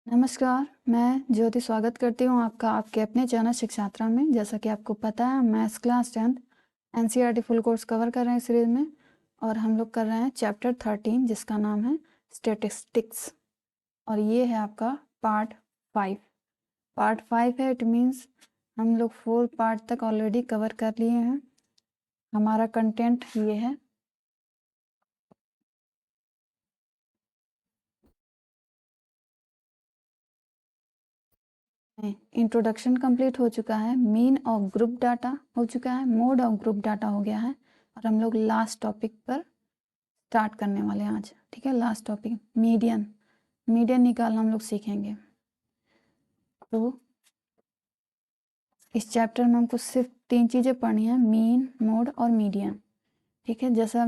नमस्कार, मैं ज्योति स्वागत करती हूँ आपका आपके अपने चैनल शिक्षात्रा में। जैसा कि आपको पता है, maths class 10th NCERT full course cover कर रहे हैं सीरीज में, और हम लोग कर रहे हैं चैप्टर 13 जिसका नाम है स्टैटिस्टिक्स, और ये है आपका पार्ट 5। पार्ट 5 है, इट मीन्स हम लोग 4 पार्ट तक ऑलरेडी कवर कर लिए हैं। हमारा कंटेंट ये है। इंट्रोडक्शन कंप्लीट हो चुका है, मीन और ग्रुप डाटा हो चुका है, मोड और ग्रुप डाटा हो गया है, और हम लोग लास्ट टॉपिक पर स्टार्ट करने वाले हैं आज। ठीक है, लास्ट टॉपिक मीडियन। मीडियन निकालना हम लोग सीखेंगे। तो इस चैप्टर में हमको सिर्फ 3 चीज़ें पढ़नी है, मीन, मोड और मीडियन। ठीक है, जैसा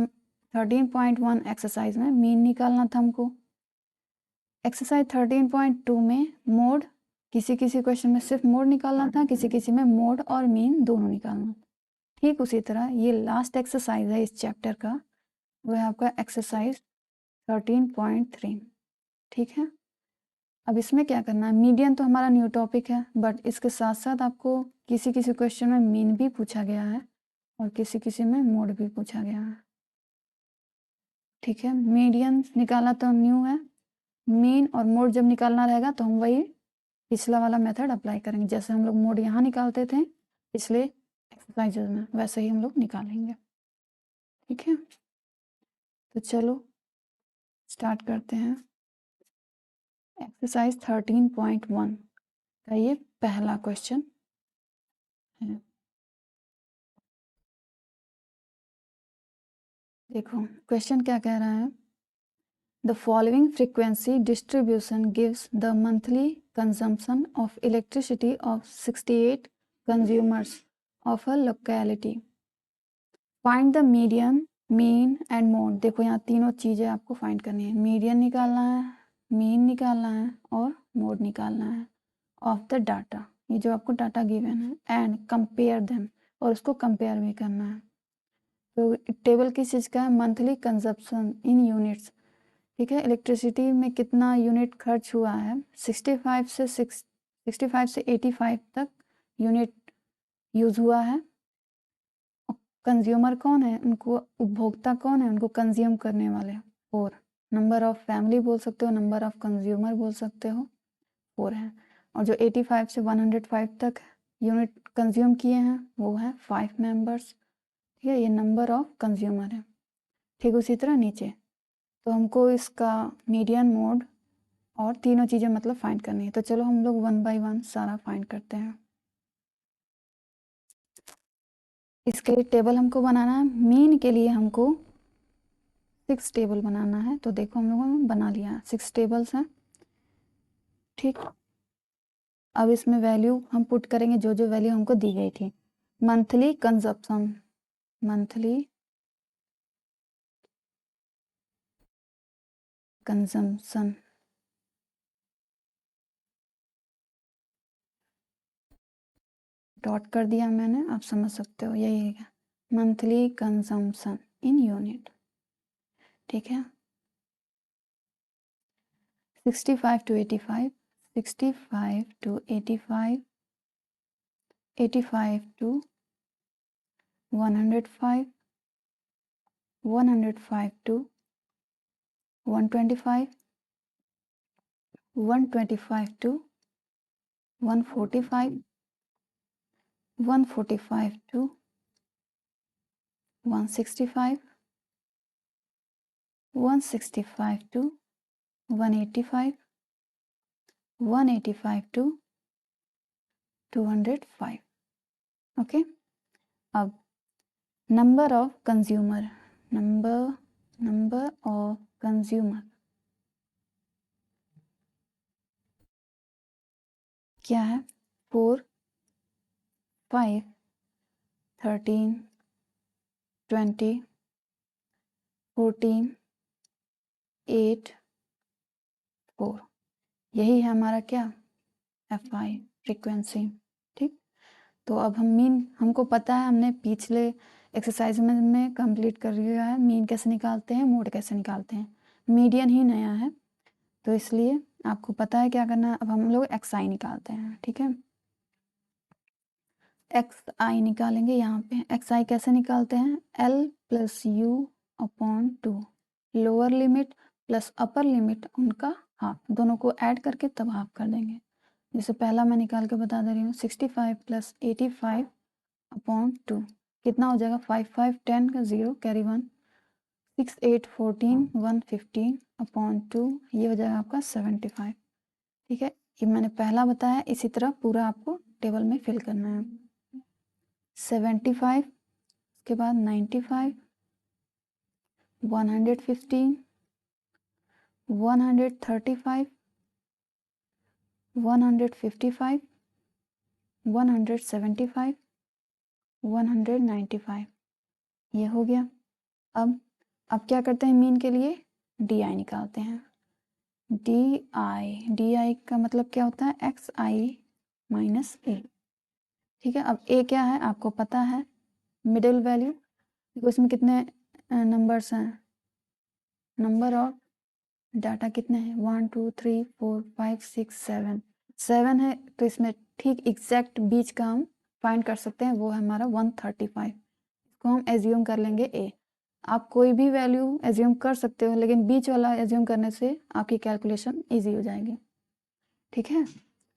13.1 एक्सरसाइज में मीन निकालना था हमको। एक्सरसाइज 13.2 में मोड, किसी किसी क्वेश्चन में सिर्फ मोड निकालना था, किसी किसी में मोड और मीन दोनों निकालना था। ठीक उसी तरह ये लास्ट एक्सरसाइज है इस चैप्टर का, वो है आपका एक्सरसाइज 13.3। ठीक है, अब इसमें क्या करना है, मीडियन तो हमारा न्यू टॉपिक है, बट इसके साथ साथ आपको किसी किसी क्वेश्चन में मीन भी पूछा गया है और किसी किसी में मोड भी पूछा गया है। ठीक है, मीडियन निकालना तो न्यू है, मीन और मोड जब निकालना रहेगा तो हम वही पिछला वाला मेथड अप्लाई करेंगे। जैसे हम लोग मोड यहाँ निकालते थे पिछले एक्सरसाइजेज में, वैसे ही हम लोग निकालेंगे। ठीक है, तो चलो स्टार्ट करते हैं। एक्सरसाइज 13.1 का ये पहला क्वेश्चन है। देखो क्वेश्चन क्या कह रहा है, the following frequency distribution gives the monthly consumption of elasticity of 68 consumers of a locality. Find the median, mean and mode. देखो यहाँ तीनों चीज़ें आपको फाइंड करनी है, मीडियन निकालना है, मीन निकालना है और मोड निकालना है ऑफ द डाटा, ये जो आपको डाटा गिवन है, एंड कंपेयर देम, और उसको कंपेयर भी करना है। तो टेबल किस चीज़ का है, मंथली कंजप्शन इन यूनिट्स। ठीक है, इलेक्ट्रिसिटी में कितना यूनिट खर्च हुआ है, 65 से 85 तक यूनिट यूज़ हुआ है। कंज्यूमर कौन है, उनको उपभोक्ता कौन है, उनको कंज्यूम करने वाले, और नंबर ऑफ फैमिली बोल सकते हो, नंबर ऑफ कंज्यूमर बोल सकते हो, 4 है। और जो 85 से 105 तक यूनिट कंज्यूम किए हैं वो है 5 मेंबर्स। ठीक है, ये नंबर ऑफ कंज्यूमर है। ठीक उसी तरह नीचे, तो हमको इसका मीडियन, मोड और तीनों चीज़ें मतलब फाइंड करनी है। तो चलो हम लोग 1 बाय 1 सारा फाइंड करते हैं। इसके लिए टेबल हमको बनाना है। मीन के लिए हमको 6 टेबल बनाना है, तो देखो हम लोगों ने बना लिया, 6 टेबल्स हैं। ठीक, अब इसमें वैल्यू हम पुट करेंगे जो जो वैल्यू हमको दी गई थी। Monthly consumption, monthly consumption, dot कर दिया मैंने, आप समझ सकते हो, यही है मंथली कंजम्पशन इन यूनिट। ठीक है, 65 to 85, 65 to 85, 85 to 105, 105 to 125, 125 to 145, 145 to 165, 165 to 185, 185 to 205। Okay, अब number of consumer, number of consumer क्या है, 4, 5, 13, 20, 14, 8, 4। यही है हमारा क्या, FI फ्रीक्वेंसी। ठीक, तो अब हम मीन, हमको पता है, हमने पिछले एक्सरसाइज में कंप्लीट कर लिया है, मीन कैसे निकालते हैं, मोड कैसे निकालते हैं। मीडियन ही नया है, तो इसलिए आपको पता है क्या करना है। अब हम लोग एक्स आई निकालते हैं, ठीक है। एक्स आई निकालेंगे, यहाँ पे एक्स आई कैसे निकालते हैं, L plus you upon two, lower limit plus upper limit उनका हाफ, दोनों को ऐड करके तब हाफ कर देंगे। जैसे पहला मैं निकाल के बता दे रही हूँ, 65 प्लस 85 अपॉन टू, कितना हो जाएगा, 5 5 10 का 0 कैरी 1, 6 8 14 115 अपॉन टू, ये हो जाएगा आपका 75, ठीक है। ये मैंने पहला बताया, इसी तरह पूरा आपको टेबल में फिल करना है। 75 उसके बाद 95 115 135 155 175 195, ये हो गया। अब क्या करते हैं, मीन के लिए डी आई निकालते हैं। डी आई का मतलब क्या होता है, एक्स आई माइनस ए, ठीक है। अब ए क्या है आपको पता है, मिडिल वैल्यू, देखो इसमें कितने नंबर्स हैं, नंबर ऑफ डाटा कितने हैं, 1 2 3 4 5 6 7 है, तो इसमें ठीक एग्जैक्ट बीच का हम फाइंड कर सकते हैं, वो है हमारा 135, इसको हम एज्यूम कर लेंगे ए। आप कोई भी वैल्यू एज्यूम कर सकते हो, लेकिन बीच वाला एज्यूम करने से आपकी कैलकुलेशन इजी हो जाएगी, ठीक है।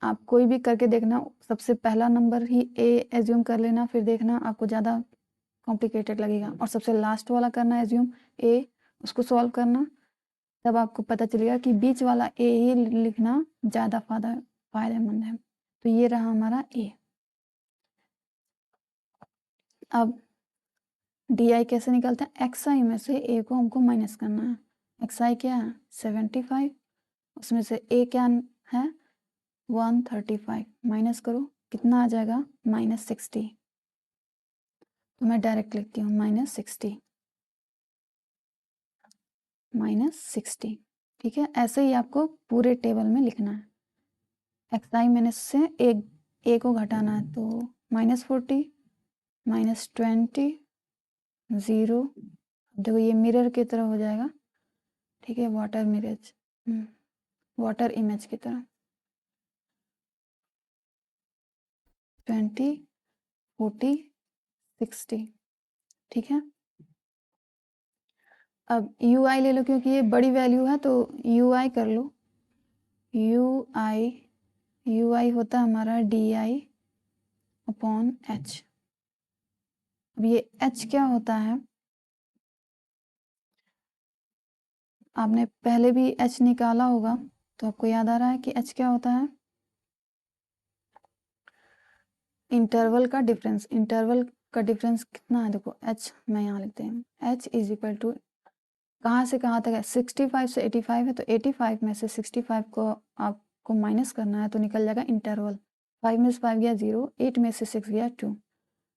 आप कोई भी करके देखना, सबसे पहला नंबर ही ए एज्यूम कर लेना, फिर देखना आपको ज़्यादा कॉम्प्लिकेटेड लगेगा, और सबसे लास्ट वाला करना एज्यूम ए, उसको सॉल्व करना, तब आपको पता चलेगा कि बीच वाला ए ही लिखना ज़्यादा फायदेमंद है। तो ये रहा हमारा ए। अब डी आई कैसे निकलता है, एक्स आई में से ए को हमको माइनस करना है। एक्स आई क्या है 75, उसमें से ए क्या है 135, माइनस करो कितना आ जाएगा -60, तो मैं डायरेक्ट लिखती हूँ -60, ठीक है। ऐसे ही आपको पूरे टेबल में लिखना है। एक्स आई माइनस से एक ए को घटाना है, तो -40 -20 0, देखो ये मिरर की तरह हो जाएगा, ठीक है, वाटर इमेज की तरह, 20 40 60, ठीक है। अब यू आई ले लो, क्योंकि ये बड़ी वैल्यू है तो यू आई कर लो। यू आई होता है हमारा डी आई अपॉन एच। अब ये एच क्या होता है, आपने पहले भी एच निकाला होगा, तो आपको याद आ रहा है कि एच क्या होता है, इंटरवल का डिफरेंस। इंटरवल का डिफरेंस कितना है, देखो एच मैं यहाँ लिखते हैं, एच इज इक्वल टू कहाँ से कहाँ तक है, 65 से 85 है, तो 85 में से 65 को आपको माइनस करना है, तो निकल जाएगा इंटरवल, 5 में से 5 गया 0, 8 में से 6 गया 2,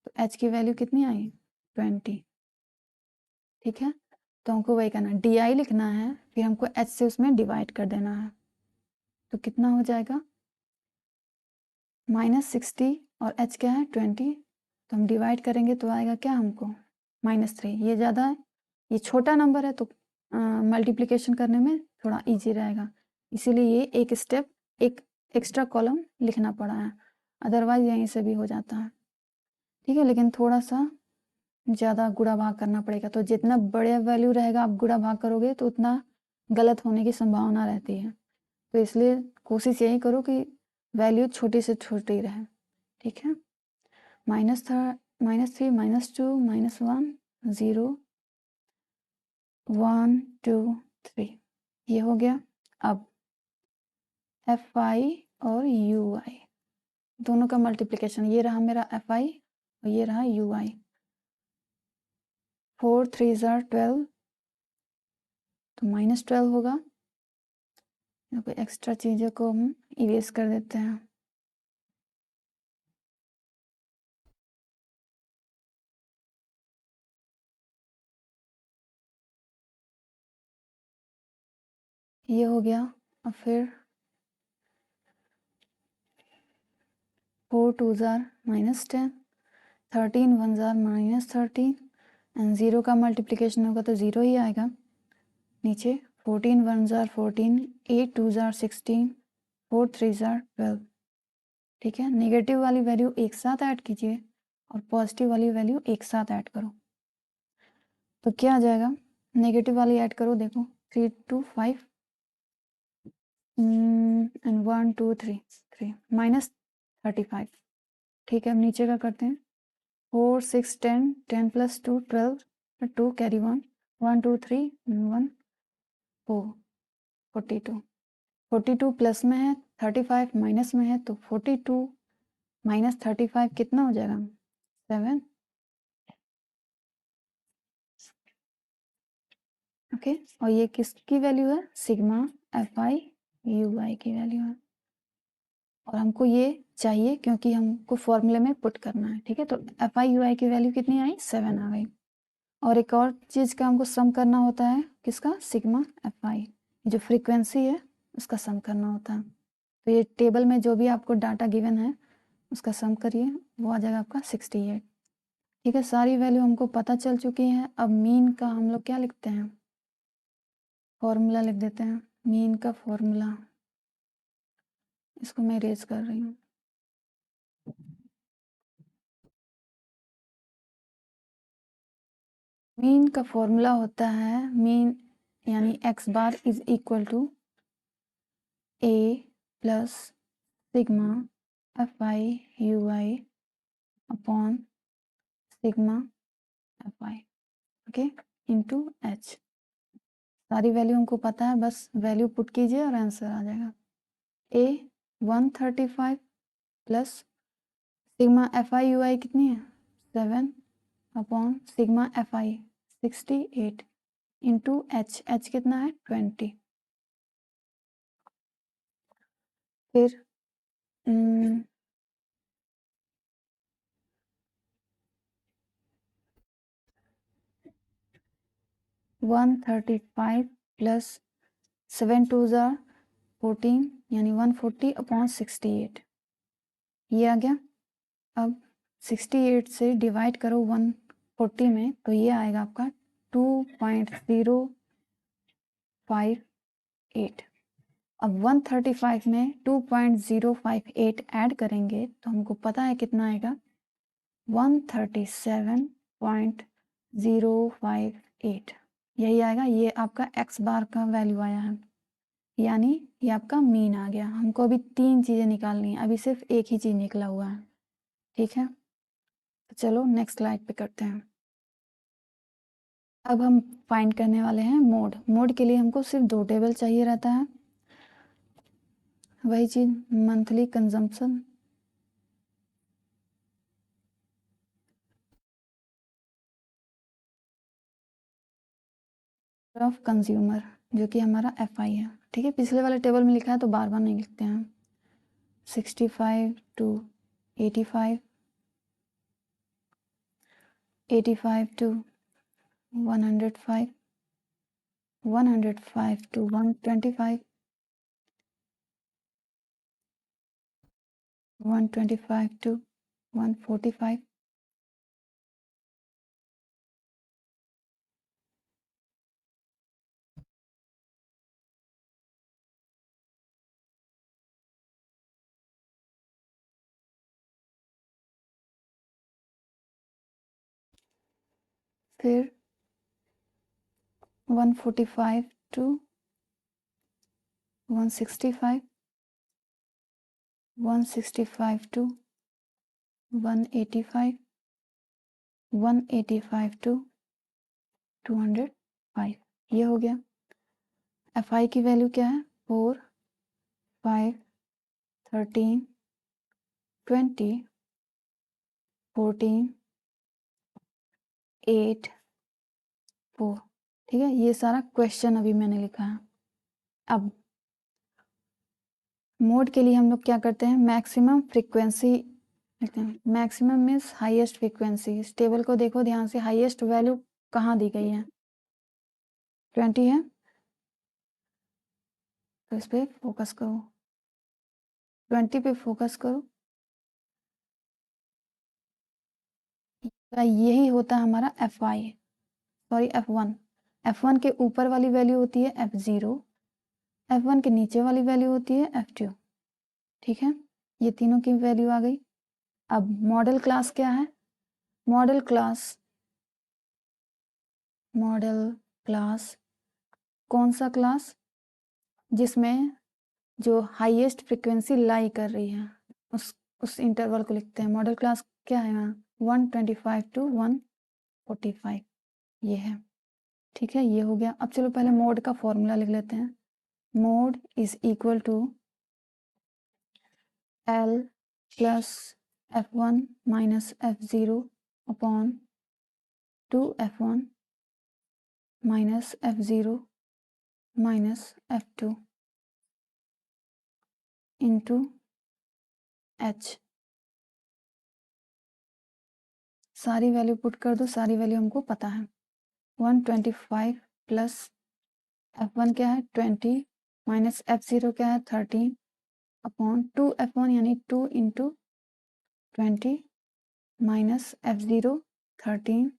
तो एच की वैल्यू कितनी आई 20, ठीक है। तो हमको वही करना है, डी आई लिखना है, फिर हमको एच से उसमें डिवाइड कर देना है, तो कितना हो जाएगा -60, और एच क्या है 20, तो हम डिवाइड करेंगे तो आएगा क्या हमको -3, ये ज़्यादा है, ये छोटा नंबर है, तो मल्टीप्लिकेशन करने में थोड़ा इजी रहेगा, इसीलिए ये एक स्टेप एक एक्स्ट्रा कॉलम लिखना पड़ा है, अदरवाइज यहीं से भी हो जाता है, ठीक है। लेकिन थोड़ा सा ज़्यादा गुणा भाग करना पड़ेगा, तो जितना बड़े वैल्यू रहेगा आप गुणा भाग करोगे तो उतना गलत होने की संभावना रहती है, तो इसलिए कोशिश यही करो कि वैल्यू छोटी से छोटी रहे, ठीक है। -3 -2 -1 0 1 2 3, ये हो गया। अब एफ आई और यू आई दोनों का मल्टीप्लिकेशन, ये रहा मेरा एफ आई और ये रहा यू आई, 4 3 12, तो -12 होगा, कोई एक्स्ट्रा चीज़ों को हम इरेज कर देते हैं, ये हो गया। और फिर 4 2 -10, 13 1 -13, एंड 0 का मल्टीप्लिकेशन होगा तो 0 ही आएगा नीचे, 14 1 जार 14, 8 2 जार 16, 4 3 जार 12। ठीक है, नेगेटिव वाली वैल्यू एक साथ ऐड कीजिए और पॉजिटिव वाली वैल्यू एक साथ ऐड करो, तो क्या आ जाएगा? नेगेटिव वाली ऐड करो, देखो 3 2 5 एंड 1 2 3 3 -35। ठीक है, अब नीचे का करते हैं। 4 6 10 10 + 2 12, 2 कैरी 1 1 2 3 1 4 42। 42 प्लस में है, 35 माइनस में है, तो 42 - 35 कितना हो जाएगा? 7। ओके, और ये किसकी वैल्यू है? सिग्मा FI UI की वैल्यू है, और हमको ये चाहिए क्योंकि हमको फॉर्मूले में पुट करना है। ठीक है, तो FI UI की वैल्यू कितनी आई? 7 आ गई। और एक और चीज़ का हमको सम करना होता है, किसका? सिग्मा FI, जो फ्रीक्वेंसी है उसका सम करना होता है। तो ये टेबल में जो भी आपको डाटा गिवन है उसका सम करिए, वो आ जाएगा आपका 68। ठीक है, सारी वैल्यू हमको पता चल चुकी है। अब मीन का हम लोग क्या लिखते हैं? फॉर्मूला लिख देते हैं, मीन का फॉर्मूला। इसको मैं इरेज कर रही हूँ। मीन का फॉर्मूला होता है, मीन यानी x bar is equal to a plus sigma FI UI upon sigma FI, okay, into h। सारी वैल्यू हमको पता है, बस वैल्यू पुट कीजिए और आंसर आ जाएगा। a 135 plus sigma FI UI कितनी है? 7 upon sigma FI 68 into h कितना है? 20। फिर 135 प्लस 7 2 ज़ा 14 यानी 140 अपॉन 68, ये आ गया। अब 68 से डिवाइड करो 140 में, तो ये आएगा आपका 2.058। अब 135 में 2.058 ऐड करेंगे तो हमको पता है कितना आएगा? 137.058, यही आएगा। ये आपका x बार का वैल्यू आया है, यानी ये आपका मीन आ गया। हमको अभी 3 चीज़ें निकालनी है, अभी सिर्फ एक ही चीज़ निकला हुआ है। ठीक है, तो चलो नेक्स्ट स्लाइड पे करते हैं। अब हम फाइंड करने वाले हैं मोड। मोड के लिए हमको सिर्फ 2 टेबल चाहिए रहता है, वही चीज़ मंथली कंजम्पशन ऑफ कंज्यूमर, जो कि हमारा FI है। ठीक है, पिछले वाले टेबल में लिखा है तो बार बार नहीं लिखते हैं। 65 to 85, 85 to 105, 105 to 125, 125 to 145, फिर 145 to 165, 165 to 185, 185 to 205, ये हो गया। FI की वैल्यू क्या है? 4 5 13 20 14 8 4। ठीक है, ये सारा क्वेश्चन अभी मैंने लिखा है। अब मोड के लिए हम लोग क्या करते हैं? मैक्सिमम फ्रीक्वेंसी लिखते हैं। Maximum means highest frequency. इस टेबल को देखो ध्यान से, हाईएस्ट वैल्यू कहाँ दी गई है? 20 है, तो इस पर फोकस करो, 20 पे फोकस करो। यही होता है हमारा FI, सॉरी F1। F1 के ऊपर वाली वैल्यू होती है F0, F1 के नीचे वाली वैल्यू होती है F2। ठीक है, ये तीनों की वैल्यू आ गई। अब मॉडल क्लास क्या है? मॉडल क्लास कौन सा क्लास? जिसमें जो हाईएस्ट फ्रीक्वेंसी लाई कर रही है उस इंटरवल को लिखते हैं। मॉडल क्लास क्या है यहाँ? 125 to 145 ये है। ठीक है, ये हो गया। अब चलो पहले मोड का फॉर्मूला लिख लेते हैं। Mode is equal to L plus F1 minus F0 upon 2F1 minus F0 minus F2 into H। सारी वैल्यू पुट कर दो, सारी वैल्यू हमको पता है। 125 प्लस F1 क्या है 20 माइनस F0 क्या है 13 अपॉन 2F1 यानी 2 into 20 minus F0 13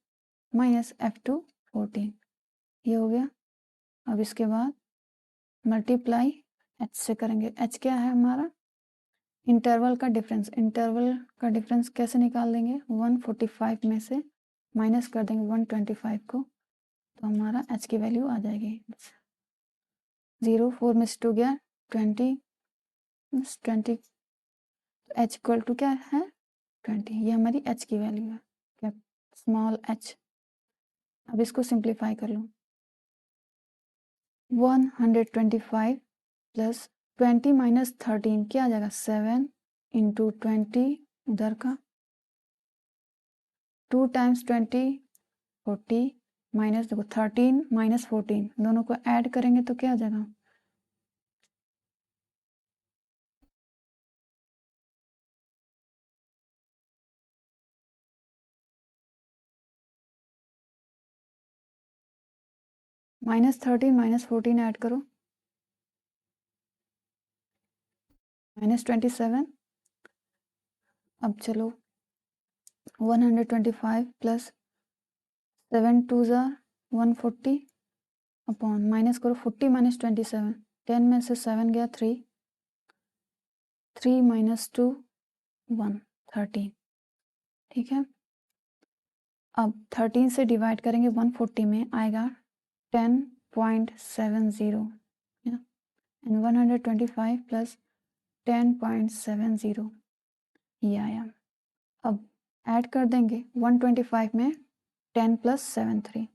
minus F2 14। ये हो गया। अब इसके बाद मल्टीप्लाई H से करेंगे। H क्या है हमारा? इंटरवल का डिफरेंस। इंटरवल का डिफरेंस कैसे निकाल देंगे? 145 में से माइनस कर देंगे 125 को, तो हमारा H की वैल्यू आ जाएगी 0। 4 में से 2 गया 20 H इक्वल टू क्या है 20। ये हमारी H की वैल्यू है, क्या स्मॉल h। अब इसको सिंप्लीफाई कर लो। 125 प्लस 20 माइनस 13 क्या आ जाएगा 7 इंटू 20 उधर का 2 टाइम्स 20 40 माइनस देखो 13 माइनस 14 दोनों को ऐड करेंगे तो क्या आ जाएगा -13 -14 ऐड करो -27। अब चलो 125 प्लस 7 2 ज़ा 140 अपॉन माइनस करो 40 माइनस 27 10 में से 7 गया 3 3 माइनस 2 1 13। ठीक है, अब 13 से डिवाइड करेंगे 140 में आएगा 10.70 एंड 125 प्लस 10.70 ये आया। अब ऐड कर देंगे 125 में 10 प्लस 7 3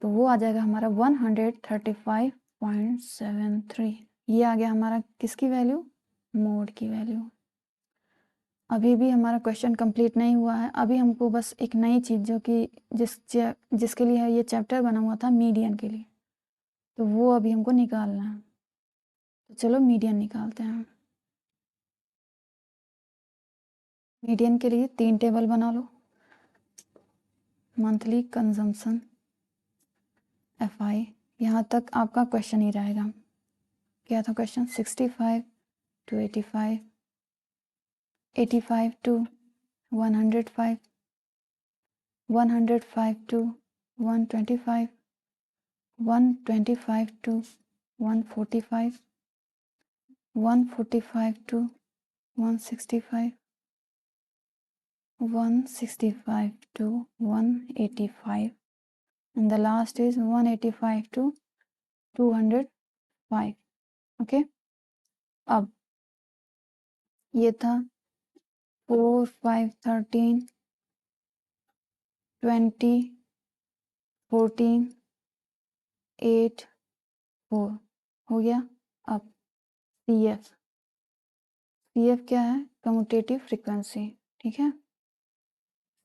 तो वो आ जाएगा हमारा 135.73। ये आ गया हमारा किसकी वैल्यू? मोड की वैल्यू। अभी भी हमारा क्वेश्चन कंप्लीट नहीं हुआ है। अभी हमको बस एक नई चीज़ जो कि जिसके लिए ये चैप्टर बना हुआ था मीडियन के लिए, तो वो अभी हमको निकालना है। तो चलो मीडियन निकालते हैं। मीडियन के लिए 3 टेबल बना लो। मंथली कंजम्पशन FI, यहाँ तक आपका क्वेश्चन ही रहेगा। क्या था question? 65 to 85, 85 to 105, 105 to 125, 125 to 145, 145 to 165, 165 to 185, and the last is 185 to 205. Okay, अब ये था 4 5 13 20 14 8 4 हो गया। अब CF क्या है? Commutative frequency. ठीक है,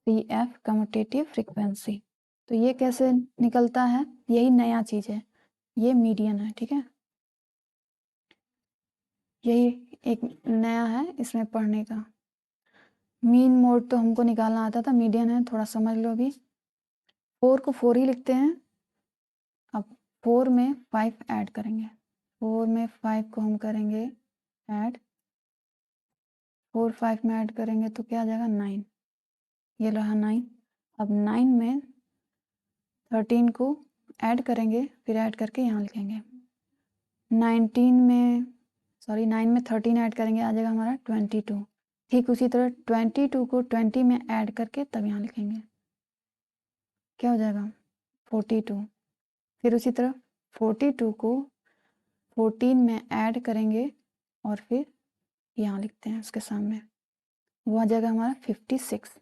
CF कम्यूटेटिव फ्रीक्वेंसी। तो ये कैसे निकलता है? यही नया चीज़ है, ये मीडियन है। ठीक है, यही एक नया है इसमें पढ़ने का। मीन मोड तो हमको निकालना आता था, मीडियन है थोड़ा समझ लो। अभी 4 को 4 ही लिखते हैं। अब 4 में 5 ऐड करेंगे, 4 में 5 को हम करेंगे ऐड, 4 5 में ऐड करेंगे तो क्या आ जाएगा 9। ये रहा 9। अब 9 में 13 को ऐड करेंगे, फिर ऐड करके यहाँ लिखेंगे 9 में 13 ऐड करेंगे, आ जाएगा हमारा 22। ठीक उसी तरह 22 को 20 में ऐड करके तब यहाँ लिखेंगे, क्या हो जाएगा 42। फिर उसी तरह 42 को 14 में ऐड करेंगे और फिर यहाँ लिखते हैं उसके सामने, वो आ जाएगा हमारा 56।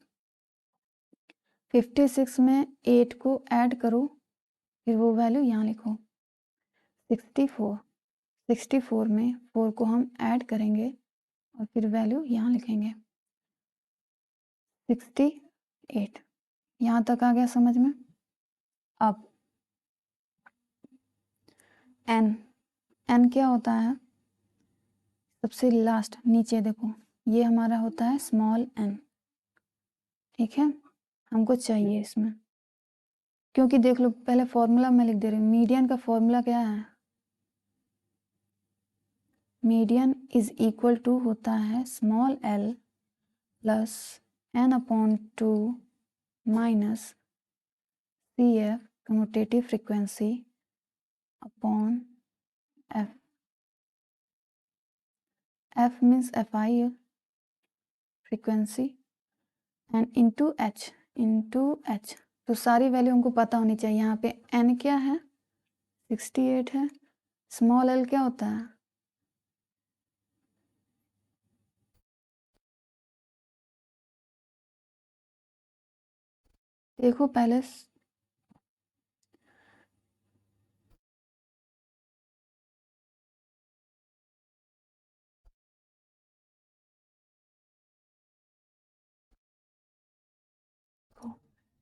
56 में 8 को ऐड करो, फिर वो वैल्यू यहाँ लिखो 64। 64 में 4 को हम ऐड करेंगे और फिर वैल्यू यहाँ लिखेंगे 68। यहाँ तक आ गया समझ में। अब n क्या होता है, सबसे लास्ट नीचे देखो, ये हमारा होता है स्मॉल n। ठीक है, हमको चाहिए इसमें, क्योंकि देख लो पहले फॉर्मूला मैं लिख दे रही हूँ। मीडियन का फॉर्मूला क्या है, मीडियन इज इक्वल टू होता है small l plus n/2 minus CF commutative frequency upon f। f means FI frequency and into h। तो सारी वैल्यू हमको पता होनी चाहिए। यहाँ पे n क्या है 68 है, स्मॉल l क्या होता है देखो पहले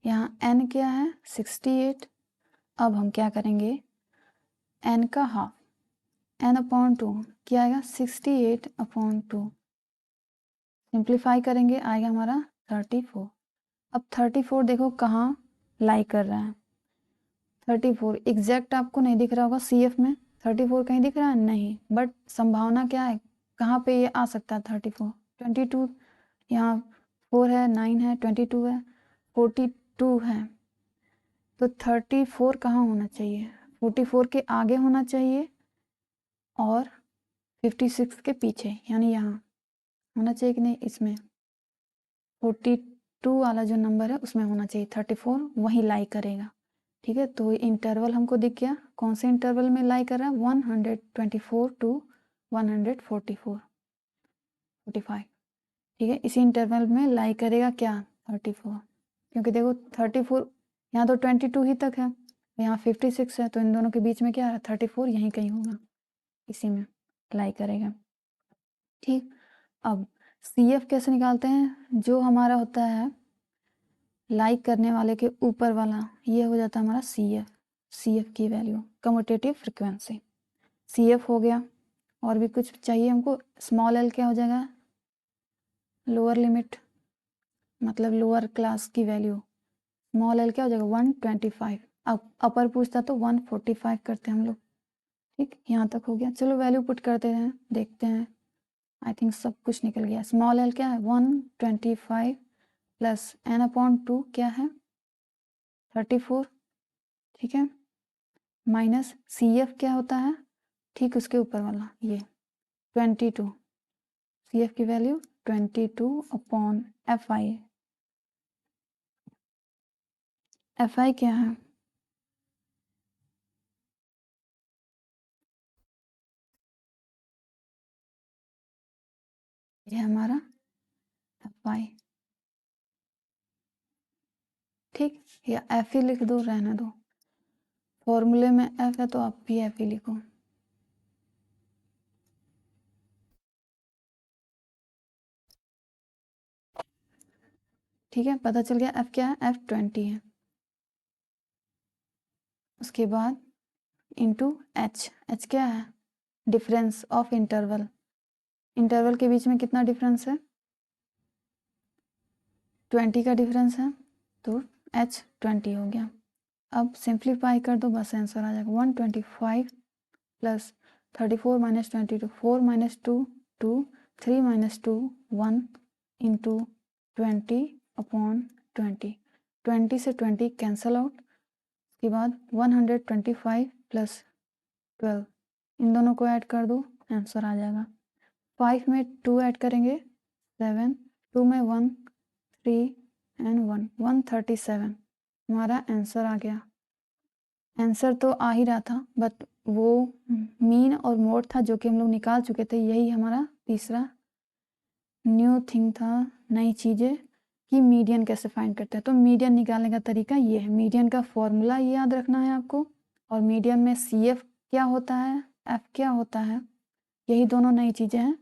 यहाँ n क्या है 68। अब हम क्या करेंगे, n का हाफ n/2 क्या आएगा 68/2, सिंप्लीफाई करेंगे आएगा हमारा 34। अब 34 देखो कहाँ लाई कर रहा है, 34 एग्जैक्ट आपको नहीं दिख रहा होगा CF में, 34 कहीं दिख रहा है नहीं, बट संभावना क्या है कहाँ पे ये आ सकता है 34, 22 यहाँ 4 है, 9 है, 22 है, 42 है, तो 34 कहाँ होना चाहिए, 44 के आगे होना चाहिए और 56 के पीछे, यानी यहाँ होना चाहिए कि नहीं, इसमें 42 वाला जो नंबर है उसमें होना चाहिए, 34 वहीं लाई करेगा। ठीक है, तो इंटरवल हमको दिख गया, कौन से इंटरवल में लाई कर रहा है 124 टू 144 45। ठीक है, इसी इंटरवल में लाई करेगा क्या 34, क्योंकि देखो 34 यहाँ तो 22 ही तक है, यहाँ 56 है, तो इन दोनों के बीच में क्या है 34 यहीं कहीं होगा, इसी में लाई करेगा। ठीक, अब CF कैसे निकालते हैं, जो हमारा होता है लाइक करने वाले के ऊपर वाला, ये हो जाता है हमारा CF की वैल्यू कम्यूटेटिव फ्रिक्वेंसी, CF हो गया। और भी कुछ चाहिए हमको, स्मॉल l क्या हो जाएगा लोअर लिमिट, मतलब लोअर क्लास की वैल्यू, स्मॉल l क्या हो जाएगा 125। अब अपर पूछता तो 145 करते हैं हम लोग। ठीक, यहाँ तक हो गया, चलो वैल्यू पुट करते हैं, देखते हैं, आई थिंक सब कुछ निकल गया। स्मॉल l क्या है 125 प्लस n/2 क्या है 34। ठीक है, माइनस CF क्या होता है, ठीक उसके ऊपर वाला ये 22, CF की वैल्यू 22/FI। FI क्या है, ये हमारा FI। ठीक, या F ही लिख दो, रहने दो, फॉर्मूले में F है तो आप भी F ही लिखो। ठीक है, पता चल गया F क्या है, F 20 है। उसके बाद इंटू H क्या है डिफरेंस ऑफ इंटरवल, इंटरवल के बीच में कितना डिफरेंस है 20 का डिफरेंस है, तो H 20 हो गया। अब सिंप्लीफाई कर दो, बस आंसर आ जाएगा 125 plus 34 minus 22, 4 minus 2 2, 3 minus 2 1 into 20/20, 20 से 20 कैंसल आउट, उसके बाद 125 प्लस 12, इन दोनों को ऐड कर दो, आंसर आ जाएगा। 5 में 2 ऐड करेंगे 7, 2 में 1 3 एंड 1 137, हमारा आंसर आ गया। आंसर तो आ ही रहा था, बट वो मीन और मोड था जो कि हम लोग निकाल चुके थे। यही हमारा तीसरा न्यू थिंग था, नई चीज़ें, कि मीडियन कैसे फाइंड करते हैं। तो मीडियन निकालने का तरीका ये है, मीडियन का फॉर्मूला याद रखना है आपको, और मीडियन में CF क्या होता है, F क्या होता है, यही दोनों नई चीज़ें हैं।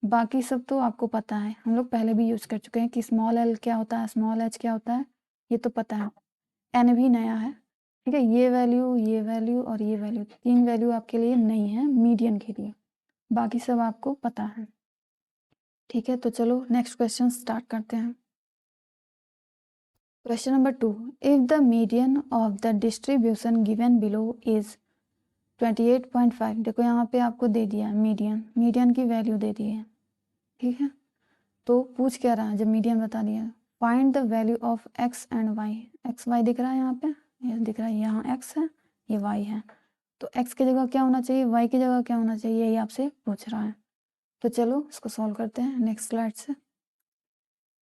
बाकी सब तो आपको पता है, हम लोग पहले भी यूज़ कर चुके हैं कि स्मॉल l क्या होता है, स्मॉल h क्या होता है, ये तो पता है। n भी नया है, ठीक है। ये वैल्यू और ये वैल्यू, 3 वैल्यू आपके लिए नई है मीडियन के लिए, बाकी सब आपको पता है, ठीक है। तो चलो नेक्स्ट क्वेश्चन स्टार्ट करते हैं। Question number 2, if the median of the distribution given below is 28.5, देखो यहाँ पे आपको दे दिया मीडियन की वैल्यू दे दी है, ठीक है। तो पूछ क्या रहा है, जब मीडियन बता दिया, find the value of x and y, X Y दिख रहा है यहाँ पे, ये दिख रहा है, यहाँ x है, ये y है, तो x की जगह क्या होना चाहिए, y की जगह क्या होना चाहिए, यही आपसे पूछ रहा है। तो चलो इसको सॉल्व करते हैं नेक्स्ट स्लाइड से।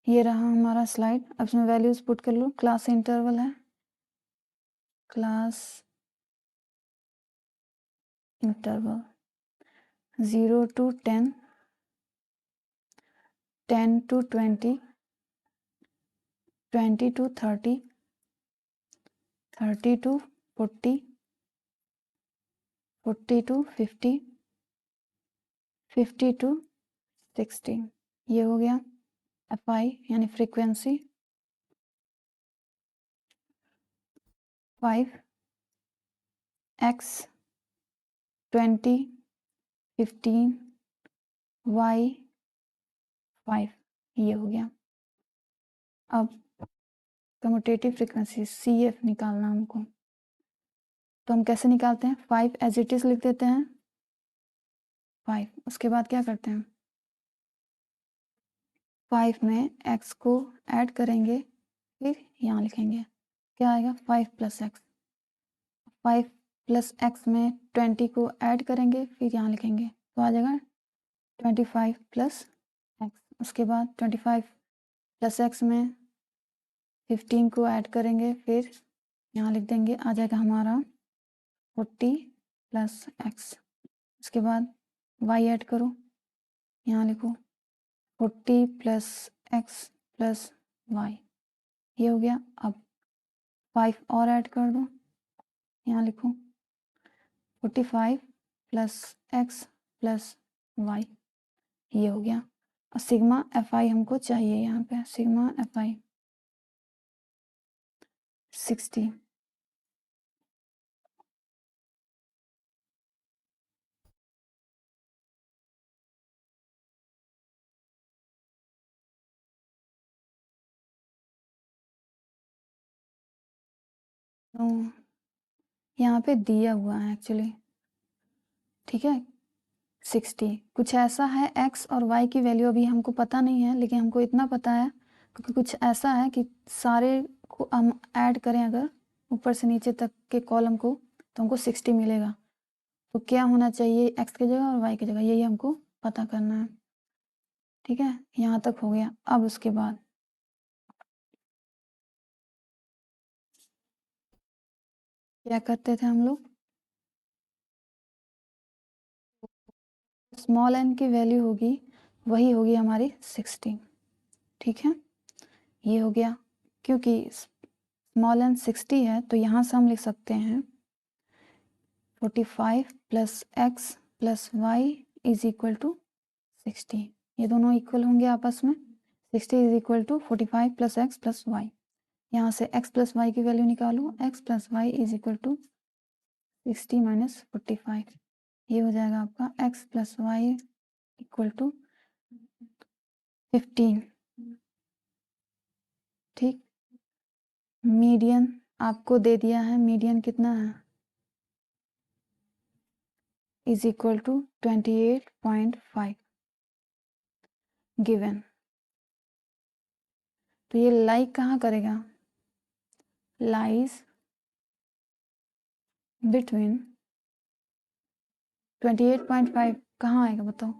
ये रहा हमारा स्लाइड, अब इसमें वैल्यूज पुट कर लो। क्लास इंटरवल है, class interval 0 to 10, 10 to 20, 20 to 30, 30 to 40, 40 to 50, 50 to 60। ये हो गया FI यानी फ्रीक्वेंसी। 5 X 20 15 Y 5, ये हो गया। अब कम्यूटेटिव फ्रीक्वेंसी CF निकालना हमको, तो हम कैसे निकालते हैं, 5 एज इट इज लिख देते हैं 5, उसके बाद क्या करते हैं, 5 में x को ऐड करेंगे, फिर यहाँ लिखेंगे, क्या आएगा 5 प्लस एक्स, 5 प्लस एक्स में 20 को ऐड करेंगे, फिर यहाँ लिखेंगे, तो आ जाएगा 25 प्लस एक्स। उसके बाद 25 प्लस एक्स में 15 को ऐड करेंगे, फिर यहाँ लिख देंगे, आ जाएगा हमारा 40 प्लस एक्स। उसके बाद y ऐड करो, यहाँ लिखो 40 प्लस एक्स प्लस वाई, ये हो गया। अब 5 और ऐड कर दो, यहाँ लिखो 45 प्लस एक्स प्लस वाई, ये हो गया। और सिग्मा FI हमको चाहिए, यहाँ पे सिग्मा FI 60। तो यहाँ पे दिया हुआ है एक्चुअली, ठीक है 60। कुछ ऐसा है, x और y की वैल्यू अभी हमको पता नहीं है, लेकिन हमको इतना पता है क्योंकि कुछ ऐसा है कि सारे को हम ऐड करें अगर ऊपर से नीचे तक के कॉलम को, तो हमको 60 मिलेगा। तो क्या होना चाहिए x की जगह और y की जगह, यही हमको पता करना है, ठीक है। यहाँ तक हो गया। अब उसके बाद क्या करते थे हम लोग, स्मॉल n की वैल्यू होगी, वही होगी हमारी 60, ठीक है। ये हो गया, क्योंकि स्मॉल n 60 है, तो यहाँ से हम लिख सकते हैं 45 plus X plus Y is equal to 60। ये दोनों इक्वल होंगे आपस में, 60 is equal to 45 plus X plus Y. यहाँ से x प्लस वाई की वैल्यू निकालो, x plus Y is equal to 60 minus 45, ये हो जाएगा आपका x plus Y equal to 15, ठीक। मीडियन आपको दे दिया है, मीडियन कितना है, इज इक्वल टू 28.5 गिवन। तो ये लाइक कहाँ करेगा, लाइज बिटवीन 28.5 कहाँ आएगा बताओ?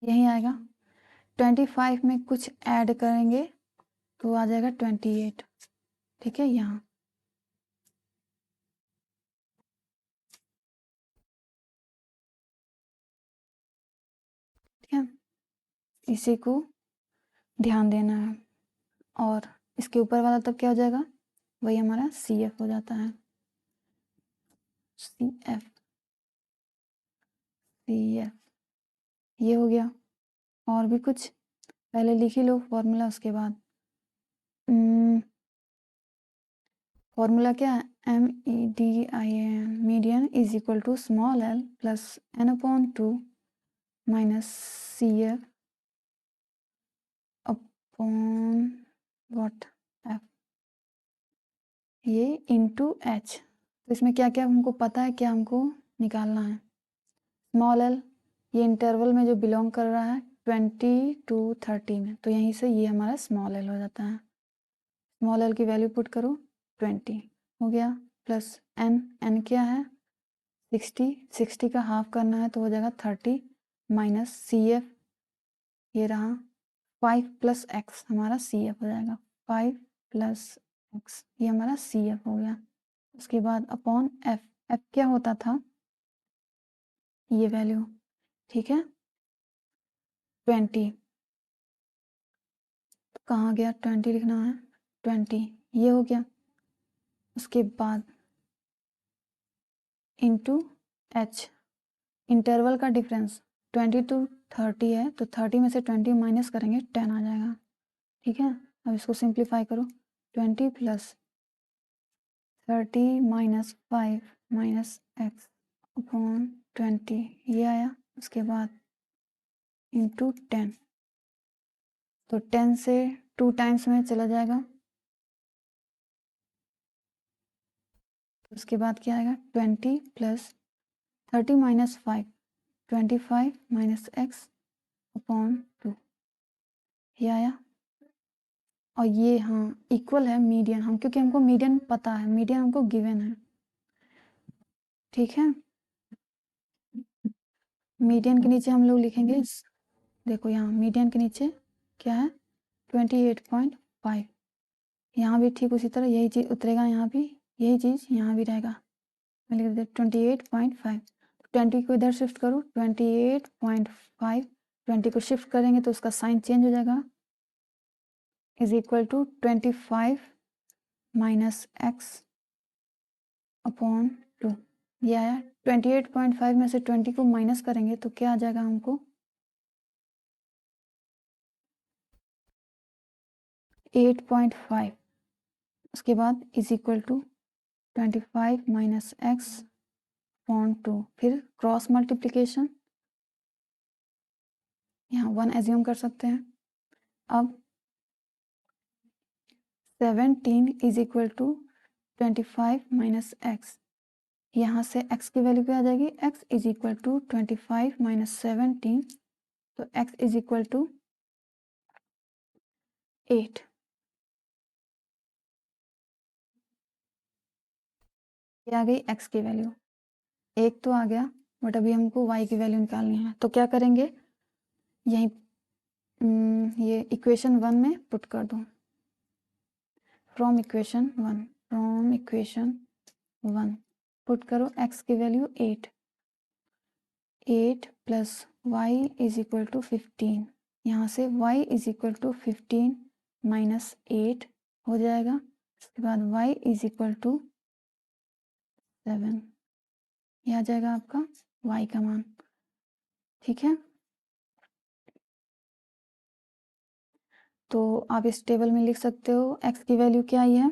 यहीं आएगा। 25 में कुछ ऐड करेंगे तो आ जाएगा 28, ठीक है, यहाँ। ठीक है, इसी को ध्यान देना है। और इसके ऊपर वाला तब क्या हो जाएगा? वही हमारा CF हो जाता है। CF ये हो गया। और भी कुछ पहले लिख ही लो फॉर्मूला, उसके बाद फॉर्मूला क्या है? MEDIAN, median is equal to small l plus n/2 minus CF upon what f, ये इंटू h। तो इसमें क्या क्या हमको पता है, क्या हमको निकालना है? स्मॉल l ये इंटरवल में जो बिलोंग कर रहा है 20 to 30 में, तो यहीं से ये हमारा स्मॉल l हो जाता है। स्मॉल l की वैल्यू पुट करो 20 हो गया, प्लस n क्या है? 60 का हाफ करना है तो हो जाएगा 30 माइनस CF ये रहा 5 प्लस x हमारा CF हो जाएगा। 5 प्लस x ये हमारा CF हो गया। उसके बाद अपॉन f क्या होता था? ये वैल्यू, ठीक है, 20। तो कहाँ गया? 20 लिखना है, 20 ये हो गया। उसके बाद इंटू h, इंटरवल का डिफरेंस 20 to 30 है, तो 30 में से 20 माइनस करेंगे 10 आ जाएगा, ठीक है। अब इसको सिंप्लीफाई करो, 20 plus 30 minus 5 minus x upon 20 ये आया। उसके बाद इंटू 10, तो 10 से 2 टाइम्स में चला जाएगा। उसके बाद क्या आएगा? 20 plus 30 minus 5 25 minus x upon 2 ये आया। और ये हाँ इक्वल है मीडियन, हम क्योंकि हमको मीडियन पता है, मीडियन हमको गिवन है, ठीक है। मीडियन के नीचे हम लोग लिखेंगे, देखो यहाँ मीडियन के नीचे क्या है? 28.5। यहाँ भी ठीक उसी तरह यही चीज़ उतरेगा, यहाँ भी यही चीज़ यहाँ भी रहेगा। मैं लिख देते 28.5। 20 को इधर शिफ्ट करो, 28.5 20 को शिफ्ट करेंगे तो उसका साइन चेंज हो जाएगा, is equal to 25 minus x upon 2 ये आया। 28.5 में से 20 को माइनस करेंगे तो क्या आ जाएगा हमको? 8.5। उसके बाद is equal to 25 minus x upon 2, फिर क्रॉस मल्टीप्लिकेशन, यहाँ 1 एज्यूम कर सकते हैं। अब 17 is equal to 25 minus x, यहाँ से x की वैल्यू क्या आ जाएगी? x is equal to 25 minus 17, तो x इज इक्वल टू 8। ये आ गई x की वैल्यू, एक तो आ गया, बट अभी हमको y की वैल्यू निकालनी है। तो क्या करेंगे? यहीं ये इक्वेशन 1 में पुट कर दो। फ्रॉम इक्वेशन 1 पुट करो x की value 8 plus Y is equal to 15, यहाँ से y is equal to 15 minus 8 हो जाएगा। उसके बाद y इज इक्वल टू 7, यह आ जाएगा आपका y का मान, ठीक है। तो आप इस टेबल में लिख सकते हो x की वैल्यू क्या आई है?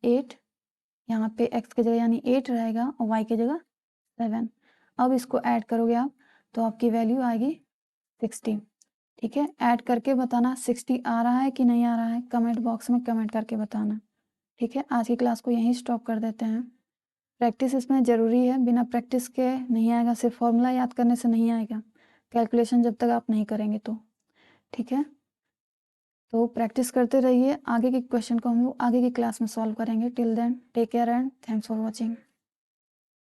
8, यहाँ पे x की जगह यानी 8 रहेगा और y की जगह 7। अब इसको ऐड करोगे आप तो आपकी वैल्यू आएगी 60, ठीक है। ऐड करके बताना 60 आ रहा है कि नहीं आ रहा है, कमेंट बॉक्स में कमेंट करके बताना, ठीक है। आज की क्लास को यहीं स्टॉप कर देते हैं। प्रैक्टिस इसमें ज़रूरी है, बिना प्रैक्टिस के नहीं आएगा, सिर्फ फॉर्मूला याद करने से नहीं आएगा, कैलकुलेशन जब तक आप नहीं करेंगे तो, ठीक है। तो प्रैक्टिस करते रहिए, आगे के क्वेश्चन को हम लोग आगे की क्लास में सॉल्व करेंगे। Till then take care and thanks for watching.